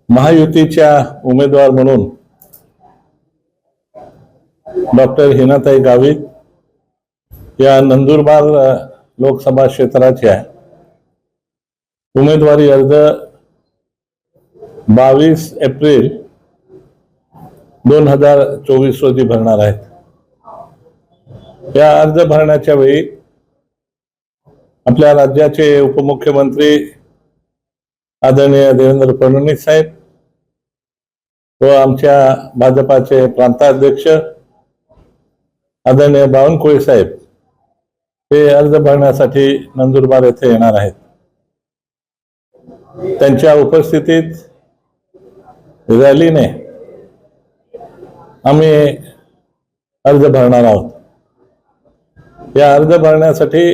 महायुतीच्या उमेदवार म्हणून डॉक्टर हिनाताई गावित या नंदुरबार लोकसभा क्षेत्राच्या उमेदवारी अर्ज 22 एप्रिल 2024 रोजी भरणार आहेत। या अर्ज भरण्याच्या वेळी आपल्या राज्याचे उपमुख्यमंत्री आदरणीय देवेंद्र फडणवीस साहेब व आमच्या भाजपाचे प्रांताध्यक्ष आदरणीय बावनकुळे साहेब हे अर्ज भरण्यासाठी नंदुरबार येथे येणार आहेत। त्यांच्या उपस्थितीत रॅलीने आम्ही अर्ज भरणार आहोत। या अर्ज भरण्यासाठी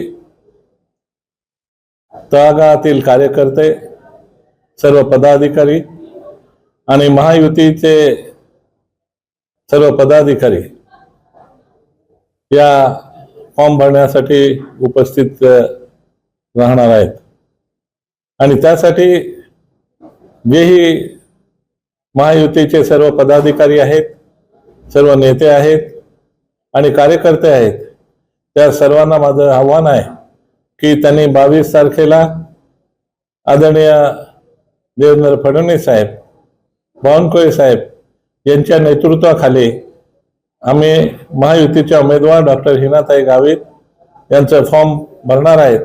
तळागाळातील कार्यकर्ते, सर्व पदाधिकारी आणि महायुतीचे सर्व पदाधिकारी या फॉर्म भरण्यासाठी उपस्थित राहणार आहेत आणि त्यासाठी जेही महायुतीचे सर्व पदाधिकारी आहेत, सर्व नेते आहेत आणि कार्यकर्ते आहेत, त्या सर्वांना माझं आव्हान आहे की त्यांनी 22 तारखेला आदरणीय देवेंद्र फडणवीस साहेब, बावनकुळे साहेब यांच्या नेतृत्वाखाली आम्ही महायुतीच्या उमेदवार डॉक्टर हिनाताई गावित यांचं फॉर्म भरणार आहेत।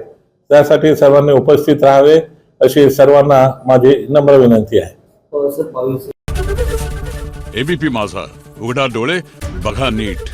त्यासाठी सर्वांनी उपस्थित राहावे अशी सर्वांना माझी नम्र विनंती आहे। एबीपी माझा, उघडा डोळे बघा नीट।